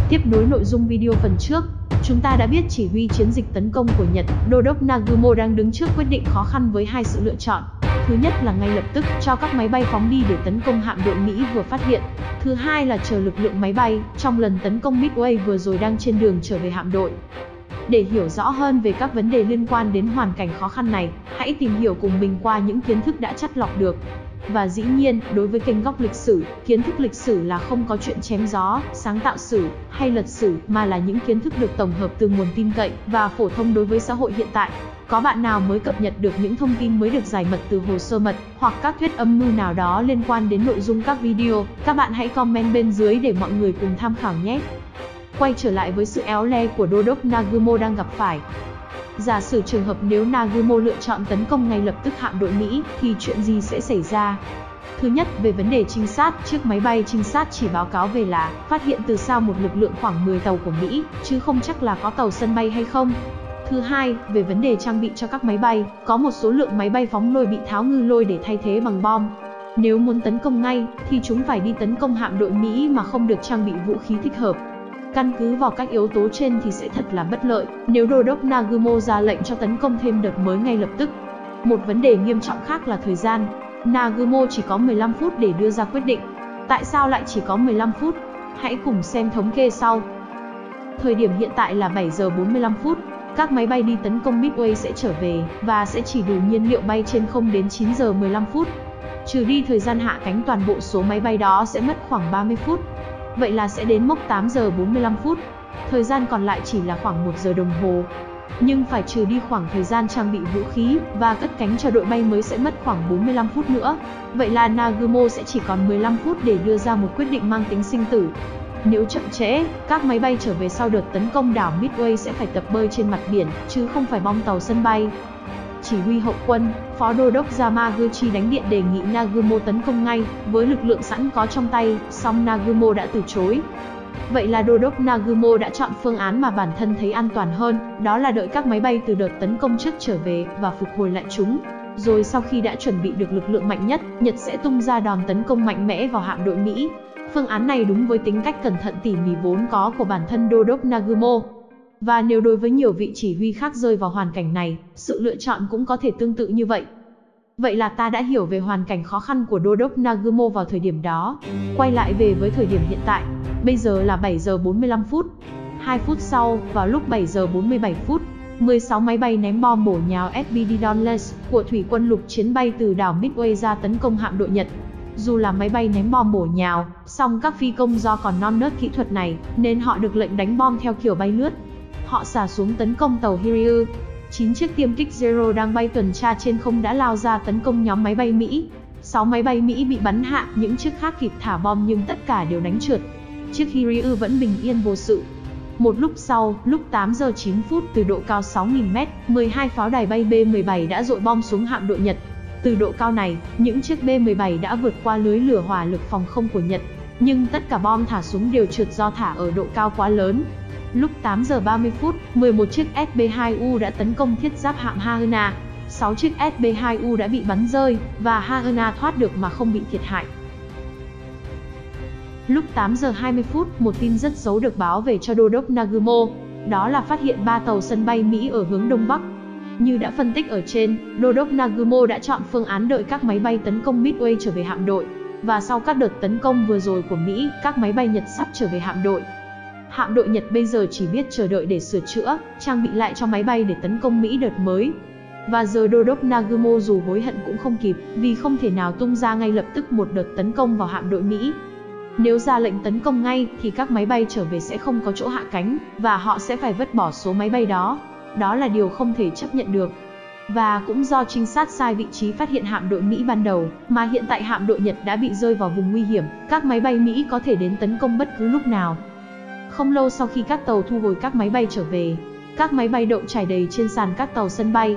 Tiếp nối nội dung video phần trước, chúng ta đã biết chỉ huy chiến dịch tấn công của Nhật, Đô đốc Nagumo đang đứng trước quyết định khó khăn với hai sự lựa chọn. Thứ nhất là ngay lập tức cho các máy bay phóng đi để tấn công hạm đội Mỹ vừa phát hiện. Thứ hai là chờ lực lượng máy bay trong lần tấn công Midway vừa rồi đang trên đường trở về hạm đội. Để hiểu rõ hơn về các vấn đề liên quan đến hoàn cảnh khó khăn này, hãy tìm hiểu cùng mình qua những kiến thức đã chắt lọc được. Và dĩ nhiên, đối với kênh Góc Lịch Sử, kiến thức lịch sử là không có chuyện chém gió, sáng tạo sử hay lật sử, mà là những kiến thức được tổng hợp từ nguồn tin cậy và phổ thông đối với xã hội hiện tại. Có bạn nào mới cập nhật được những thông tin mới được giải mật từ hồ sơ mật hoặc các thuyết âm mưu nào đó liên quan đến nội dung các video, các bạn hãy comment bên dưới để mọi người cùng tham khảo nhé. Quay trở lại với sự éo le của Đô đốc Nagumo đang gặp phải. Giả sử trường hợp nếu Nagumo lựa chọn tấn công ngay lập tức hạm đội Mỹ, thì chuyện gì sẽ xảy ra? Thứ nhất, về vấn đề trinh sát, chiếc máy bay trinh sát chỉ báo cáo về là phát hiện từ xa một lực lượng khoảng 10 tàu của Mỹ, chứ không chắc là có tàu sân bay hay không. Thứ hai, về vấn đề trang bị cho các máy bay, có một số lượng máy bay phóng lôi bị tháo ngư lôi để thay thế bằng bom. Nếu muốn tấn công ngay, thì chúng phải đi tấn công hạm đội Mỹ mà không được trang bị vũ khí thích hợp. Căn cứ vào các yếu tố trên thì sẽ thật là bất lợi nếu Đô đốc Nagumo ra lệnh cho tấn công thêm đợt mới ngay lập tức. Một vấn đề nghiêm trọng khác là thời gian. Nagumo chỉ có 15 phút để đưa ra quyết định. Tại sao lại chỉ có 15 phút? Hãy cùng xem thống kê sau. Thời điểm hiện tại là 7 giờ 45 phút. Các máy bay đi tấn công Midway sẽ trở về và sẽ chỉ đủ nhiên liệu bay trên không đến 9 giờ 15 phút. Trừ đi thời gian hạ cánh, toàn bộ số máy bay đó sẽ mất khoảng 30 phút. Vậy là sẽ đến mốc 8 giờ 45 phút. Thời gian còn lại chỉ là khoảng 1 giờ đồng hồ. Nhưng phải trừ đi khoảng thời gian trang bị vũ khí và cất cánh cho đội bay mới sẽ mất khoảng 45 phút nữa. Vậy là Nagumo sẽ chỉ còn 15 phút để đưa ra một quyết định mang tính sinh tử. Nếu chậm trễ, các máy bay trở về sau đợt tấn công đảo Midway sẽ phải tập bơi trên mặt biển, chứ không phải bom tàu sân bay. Chỉ huy hậu quân, Phó Đô đốc Yamaguchi đánh điện đề nghị Nagumo tấn công ngay với lực lượng sẵn có trong tay, song Nagumo đã từ chối. Vậy là Đô đốc Nagumo đã chọn phương án mà bản thân thấy an toàn hơn, đó là đợi các máy bay từ đợt tấn công trước trở về và phục hồi lại chúng. Rồi sau khi đã chuẩn bị được lực lượng mạnh nhất, Nhật sẽ tung ra đòn tấn công mạnh mẽ vào hạm đội Mỹ. Phương án này đúng với tính cách cẩn thận tỉ mỉ vốn có của bản thân Đô đốc Nagumo. Và nếu đối với nhiều vị chỉ huy khác rơi vào hoàn cảnh này, sự lựa chọn cũng có thể tương tự như vậy. Vậy là ta đã hiểu về hoàn cảnh khó khăn của Đô đốc Nagumo vào thời điểm đó. Quay lại về với thời điểm hiện tại. Bây giờ là 7 giờ 45 phút. 2 phút sau, vào lúc 7 giờ 47 phút, 16 máy bay ném bom bổ nhào SBD Dauntless của thủy quân lục chiến bay từ đảo Midway ra tấn công hạm đội Nhật. Dù là máy bay ném bom bổ nhào, song các phi công do còn non nớt kỹ thuật này, nên họ được lệnh đánh bom theo kiểu bay lướt. Họ xả súng tấn công tàu Hiryu. 9 chiếc tiêm kích Zero đang bay tuần tra trên không đã lao ra tấn công nhóm máy bay Mỹ. 6 máy bay Mỹ bị bắn hạ, những chiếc khác kịp thả bom nhưng tất cả đều đánh trượt. Chiếc Hiryu vẫn bình yên vô sự. Một lúc sau, lúc 8 giờ 9 phút, từ độ cao 6.000m, 12 pháo đài bay B-17 đã dội bom xuống hạm đội Nhật. Từ độ cao này, những chiếc B-17 đã vượt qua lưới lửa hỏa lực phòng không của Nhật. Nhưng tất cả bom thả xuống đều trượt do thả ở độ cao quá lớn. Lúc 8 giờ 30 phút, 11 chiếc SB-2U đã tấn công thiết giáp hạm Hahuna. 6 chiếc SB-2U đã bị bắn rơi, và Hahuna thoát được mà không bị thiệt hại. Lúc 8 giờ 20 phút, một tin rất xấu được báo về cho Đô đốc Nagumo. Đó là phát hiện 3 tàu sân bay Mỹ ở hướng Đông Bắc. Như đã phân tích ở trên, Đô đốc Nagumo đã chọn phương án đợi các máy bay tấn công Midway trở về hạm đội. Và sau các đợt tấn công vừa rồi của Mỹ, các máy bay Nhật sắp trở về hạm đội. Hạm đội Nhật bây giờ chỉ biết chờ đợi để sửa chữa, trang bị lại cho máy bay để tấn công Mỹ đợt mới. Và giờ Đô đốc Nagumo dù hối hận cũng không kịp, vì không thể nào tung ra ngay lập tức một đợt tấn công vào hạm đội Mỹ. Nếu ra lệnh tấn công ngay, thì các máy bay trở về sẽ không có chỗ hạ cánh, và họ sẽ phải vứt bỏ số máy bay đó. Đó là điều không thể chấp nhận được. Và cũng do trinh sát sai vị trí phát hiện hạm đội Mỹ ban đầu, mà hiện tại hạm đội Nhật đã bị rơi vào vùng nguy hiểm, các máy bay Mỹ có thể đến tấn công bất cứ lúc nào. Không lâu sau khi các tàu thu hồi các máy bay trở về, các máy bay đậu trải đầy trên sàn các tàu sân bay.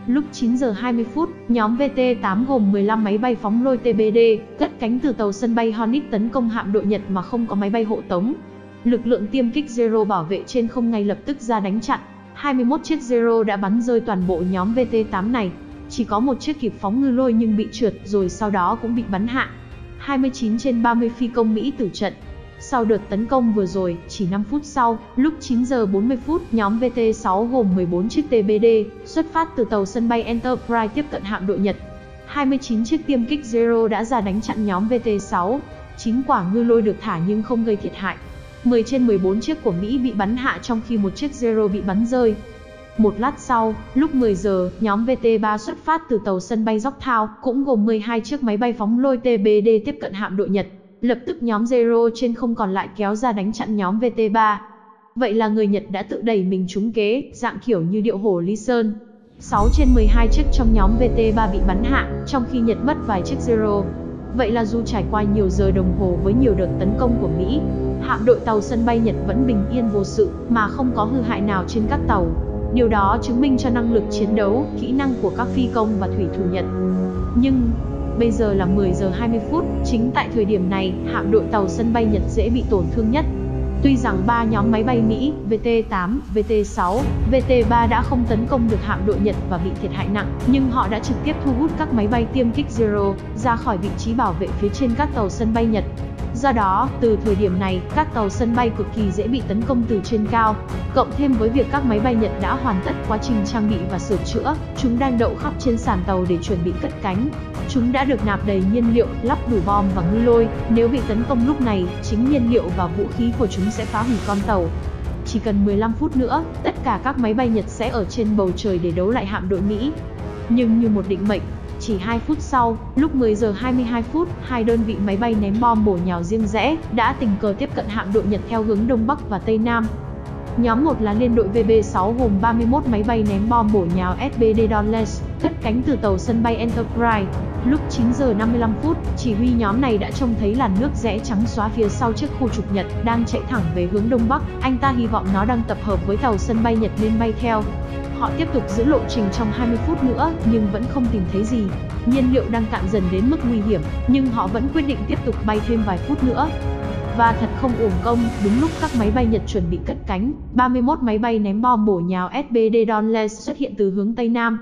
Lúc 9 giờ 20 phút, nhóm VT-8 gồm 15 máy bay phóng lôi TBD, cất cánh từ tàu sân bay Hornet tấn công hạm đội Nhật mà không có máy bay hộ tống. Lực lượng tiêm kích Zero bảo vệ trên không ngay lập tức ra đánh chặn. 21 chiếc Zero đã bắn rơi toàn bộ nhóm VT-8 này. Chỉ có một chiếc kịp phóng ngư lôi nhưng bị trượt, rồi sau đó cũng bị bắn hạ. 29 trên 30 phi công Mỹ tử trận. Sau đợt tấn công vừa rồi, chỉ 5 phút sau, lúc 9 giờ 40 phút, nhóm VT-6 gồm 14 chiếc TBD, xuất phát từ tàu sân bay Enterprise tiếp cận hạm đội Nhật. 29 chiếc tiêm kích Zero đã ra đánh chặn nhóm VT-6. 9 quả ngư lôi được thả nhưng không gây thiệt hại. 10 trên 14 chiếc của Mỹ bị bắn hạ trong khi một chiếc Zero bị bắn rơi. Một lát sau, lúc 10 giờ, nhóm VT-3 xuất phát từ tàu sân bay Yorktown, cũng gồm 12 chiếc máy bay phóng lôi TBD tiếp cận hạm đội Nhật. Lập tức nhóm Zero trên không còn lại kéo ra đánh chặn nhóm VT-3. Vậy là người Nhật đã tự đẩy mình trúng kế, dạng kiểu như điệu hổ Lý Sơn. 6 trên 12 chiếc trong nhóm VT-3 bị bắn hạ, trong khi Nhật mất vài chiếc Zero. Vậy là dù trải qua nhiều giờ đồng hồ với nhiều đợt tấn công của Mỹ, hạm đội tàu sân bay Nhật vẫn bình yên vô sự, mà không có hư hại nào trên các tàu. Điều đó chứng minh cho năng lực chiến đấu, kỹ năng của các phi công và thủy thủ Nhật. Nhưng, bây giờ là 10 giờ 20 phút, chính tại thời điểm này, hạm đội tàu sân bay Nhật dễ bị tổn thương nhất. Tuy rằng 3 nhóm máy bay Mỹ, VT-8, VT-6, VT-3 đã không tấn công được hạm đội Nhật và bị thiệt hại nặng, nhưng họ đã trực tiếp thu hút các máy bay tiêm kích Zero ra khỏi vị trí bảo vệ phía trên các tàu sân bay Nhật. Do đó, từ thời điểm này, các tàu sân bay cực kỳ dễ bị tấn công từ trên cao. Cộng thêm với việc các máy bay Nhật đã hoàn tất quá trình trang bị và sửa chữa, chúng đang đậu khắp trên sàn tàu để chuẩn bị cất cánh. Chúng đã được nạp đầy nhiên liệu, lắp đủ bom và ngư lôi. Nếu bị tấn công lúc này, chính nhiên liệu và vũ khí của chúng sẽ phá hủy con tàu. Chỉ cần 15 phút nữa, tất cả các máy bay Nhật sẽ ở trên bầu trời để đấu lại hạm đội Mỹ. Nhưng như một định mệnh, chỉ 2 phút sau, lúc 10 giờ 22 phút, 2 đơn vị máy bay ném bom bổ nhào riêng rẽ đã tình cờ tiếp cận hạm đội Nhật theo hướng Đông Bắc và Tây Nam. Nhóm 1 là liên đội VB-6 gồm 31 máy bay ném bom bổ nhào SBD Dauntless, cất cánh từ tàu sân bay Enterprise. Lúc 9 giờ 55 phút, chỉ huy nhóm này đã trông thấy làn nước rẽ trắng xóa phía sau chiếc khu trục Nhật đang chạy thẳng về hướng Đông Bắc. Anh ta hy vọng nó đang tập hợp với tàu sân bay Nhật nên bay theo. Họ tiếp tục giữ lộ trình trong 20 phút nữa, nhưng vẫn không tìm thấy gì. Nhiên liệu đang cạn dần đến mức nguy hiểm, nhưng họ vẫn quyết định tiếp tục bay thêm vài phút nữa. Và thật không uổng công, đúng lúc các máy bay Nhật chuẩn bị cất cánh, 31 máy bay ném bom bổ nhào SBD Dauntless xuất hiện từ hướng Tây Nam.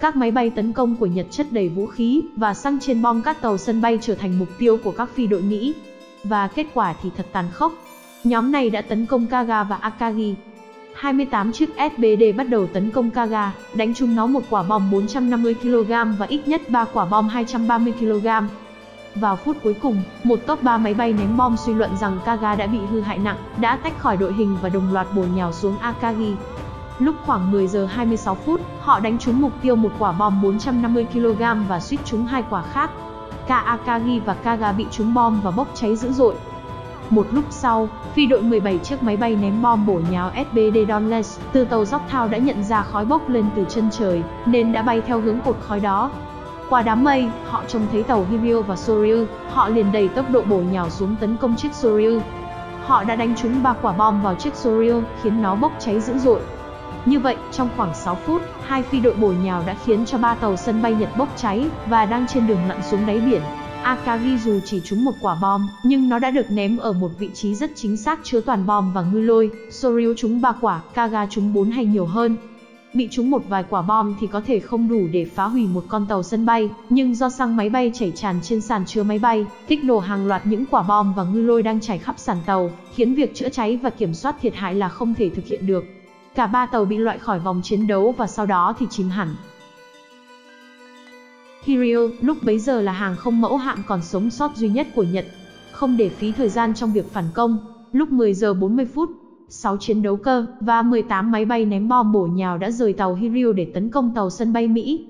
Các máy bay tấn công của Nhật chất đầy vũ khí và xăng trên bom các tàu sân bay trở thành mục tiêu của các phi đội Mỹ. Và kết quả thì thật tàn khốc. Nhóm này đã tấn công Kaga và Akagi. 28 chiếc SBD bắt đầu tấn công Kaga, đánh trúng nó một quả bom 450 kg và ít nhất 3 quả bom 230 kg. Vào phút cuối cùng, một top 3 máy bay ném bom suy luận rằng Kaga đã bị hư hại nặng, đã tách khỏi đội hình và đồng loạt bổ nhào xuống Akagi. Lúc khoảng 10 giờ 26 phút, họ đánh trúng mục tiêu một quả bom 450 kg và suýt trúng 2 quả khác. Cả Akagi và Kaga bị trúng bom và bốc cháy dữ dội. Một lúc sau, phi đội 17 chiếc máy bay ném bom bổ nhào SBD Dauntless từ tàu Yorktown đã nhận ra khói bốc lên từ chân trời, nên đã bay theo hướng cột khói đó. Qua đám mây, họ trông thấy tàu Hiryu và Soryu, họ liền đẩy tốc độ bổ nhào xuống tấn công chiếc Soryu. Họ đã đánh trúng 3 quả bom vào chiếc Soryu, khiến nó bốc cháy dữ dội. Như vậy, trong khoảng 6 phút, 2 phi đội bổ nhào đã khiến cho 3 tàu sân bay Nhật bốc cháy và đang trên đường lặn xuống đáy biển. Akagi dù chỉ trúng một quả bom, nhưng nó đã được ném ở một vị trí rất chính xác chứa toàn bom và ngư lôi. Soryu trúng 3 quả, Kaga trúng 4 hay nhiều hơn. Bị trúng một vài quả bom thì có thể không đủ để phá hủy một con tàu sân bay, nhưng do xăng máy bay chảy tràn trên sàn chứa máy bay, kích nổ hàng loạt những quả bom và ngư lôi đang chảy khắp sàn tàu, khiến việc chữa cháy và kiểm soát thiệt hại là không thể thực hiện được. Cả 3 tàu bị loại khỏi vòng chiến đấu và sau đó thì chìm hẳn. Hiryu, lúc bấy giờ là hàng không mẫu hạm còn sống sót duy nhất của Nhật. Không để phí thời gian trong việc phản công, lúc 10 giờ 40 phút, 6 chiến đấu cơ và 18 máy bay ném bom bổ nhào đã rời tàu Hiryu để tấn công tàu sân bay Mỹ.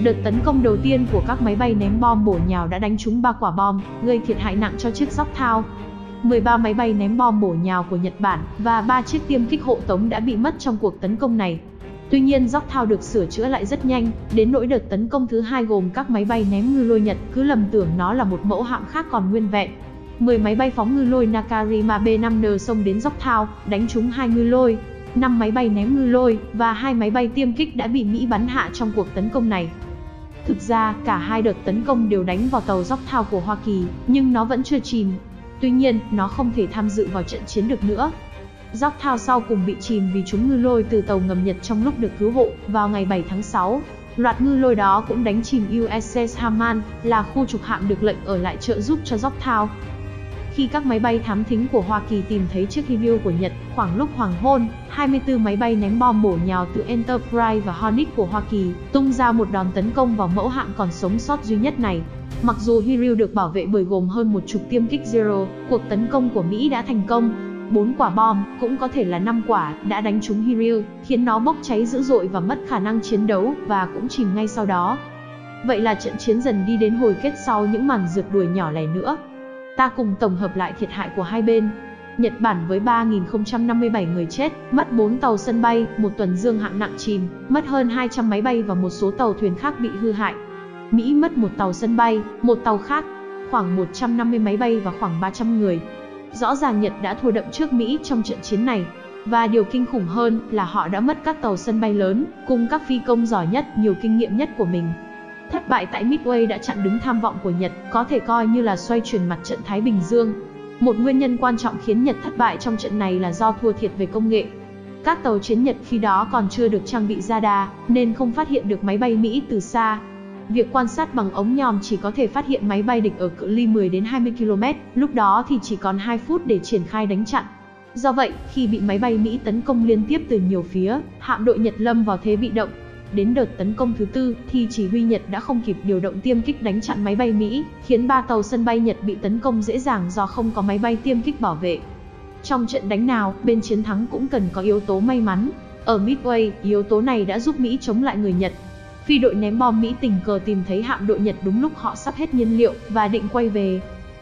Đợt tấn công đầu tiên của các máy bay ném bom bổ nhào đã đánh trúng 3 quả bom, gây thiệt hại nặng cho chiếc Yorktown. 13 máy bay ném bom bổ nhào của Nhật Bản và 3 chiếc tiêm kích hộ tống đã bị mất trong cuộc tấn công này. Tuy nhiên Yorktown được sửa chữa lại rất nhanh, đến nỗi đợt tấn công thứ hai gồm các máy bay ném ngư lôi Nhật cứ lầm tưởng nó là một mẫu hạm khác còn nguyên vẹn. 10 máy bay phóng ngư lôi Nakarima B-5N xông đến Yorktown, đánh trúng 2 ngư lôi, 5 máy bay ném ngư lôi và 2 máy bay tiêm kích đã bị Mỹ bắn hạ trong cuộc tấn công này. Thực ra, cả hai đợt tấn công đều đánh vào tàu Yorktown của Hoa Kỳ, nhưng nó vẫn chưa chìm. Tuy nhiên, nó không thể tham dự vào trận chiến được nữa. Yorktown sau cùng bị chìm vì trúng ngư lôi từ tàu ngầm Nhật trong lúc được cứu hộ vào ngày 7 tháng 6. Loạt ngư lôi đó cũng đánh chìm USS Haman, là khu trục hạm được lệnh ở lại trợ giúp cho Yorktown. Khi các máy bay thám thính của Hoa Kỳ tìm thấy chiếc Hero của Nhật, khoảng lúc hoàng hôn, 24 máy bay ném bom bổ nhào từ Enterprise và Hornet của Hoa Kỳ, tung ra một đòn tấn công vào mẫu hạm còn sống sót duy nhất này. Mặc dù Hero được bảo vệ bởi gồm hơn một chục tiêm kích Zero, cuộc tấn công của Mỹ đã thành công. 4 quả bom, cũng có thể là 5 quả, đã đánh trúng Hero, khiến nó bốc cháy dữ dội và mất khả năng chiến đấu, và cũng chìm ngay sau đó. Vậy là trận chiến dần đi đến hồi kết sau những màn rượt đuổi nhỏ lẻ nữa. Ta cùng tổng hợp lại thiệt hại của hai bên. Nhật Bản với 3.057 người chết, mất 4 tàu sân bay, một tuần dương hạm nặng chìm, mất hơn 200 máy bay và một số tàu thuyền khác bị hư hại. Mỹ mất một tàu sân bay, một tàu khác, khoảng 150 máy bay và khoảng 300 người. Rõ ràng Nhật đã thua đậm trước Mỹ trong trận chiến này. Và điều kinh khủng hơn là họ đã mất các tàu sân bay lớn, cùng các phi công giỏi nhất, nhiều kinh nghiệm nhất của mình. Thất bại tại Midway đã chặn đứng tham vọng của Nhật, có thể coi như là xoay chuyển mặt trận Thái Bình Dương. Một nguyên nhân quan trọng khiến Nhật thất bại trong trận này là do thua thiệt về công nghệ. Các tàu chiến Nhật khi đó còn chưa được trang bị radar, nên không phát hiện được máy bay Mỹ từ xa. Việc quan sát bằng ống nhòm chỉ có thể phát hiện máy bay địch ở cự ly 10 đến 20 km, lúc đó thì chỉ còn 2 phút để triển khai đánh chặn. Do vậy, khi bị máy bay Mỹ tấn công liên tiếp từ nhiều phía, hạm đội Nhật lâm vào thế bị động. Đến đợt tấn công thứ tư, thì chỉ huy Nhật đã không kịp điều động tiêm kích đánh chặn máy bay Mỹ, khiến 3 tàu sân bay Nhật bị tấn công dễ dàng do không có máy bay tiêm kích bảo vệ. Trong trận đánh nào, bên chiến thắng cũng cần có yếu tố may mắn. Ở Midway, yếu tố này đã giúp Mỹ chống lại người Nhật. Phi đội ném bom Mỹ tình cờ tìm thấy hạm đội Nhật đúng lúc họ sắp hết nhiên liệu và định quay về.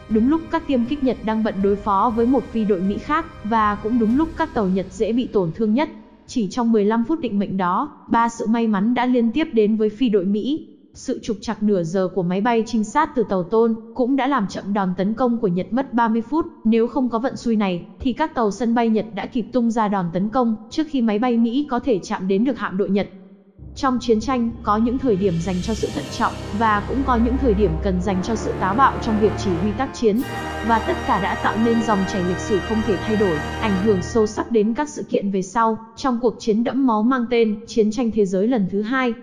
Đúng lúc các tiêm kích Nhật đang bận đối phó với một phi đội Mỹ khác, và cũng đúng lúc các tàu Nhật dễ bị tổn thương nhất. Chỉ trong 15 phút định mệnh đó, 3 sự may mắn đã liên tiếp đến với phi đội Mỹ. Sự trục trặc nửa giờ của máy bay trinh sát từ tàu Tôn cũng đã làm chậm đòn tấn công của Nhật mất 30 phút. Nếu không có vận xui này, thì các tàu sân bay Nhật đã kịp tung ra đòn tấn công trước khi máy bay Mỹ có thể chạm đến được hạm đội Nhật. Trong chiến tranh, có những thời điểm dành cho sự thận trọng, và cũng có những thời điểm cần dành cho sự táo bạo trong việc chỉ huy tác chiến. Và tất cả đã tạo nên dòng chảy lịch sử không thể thay đổi, ảnh hưởng sâu sắc đến các sự kiện về sau, trong cuộc chiến đẫm máu mang tên Chiến tranh Thế giới lần thứ 2.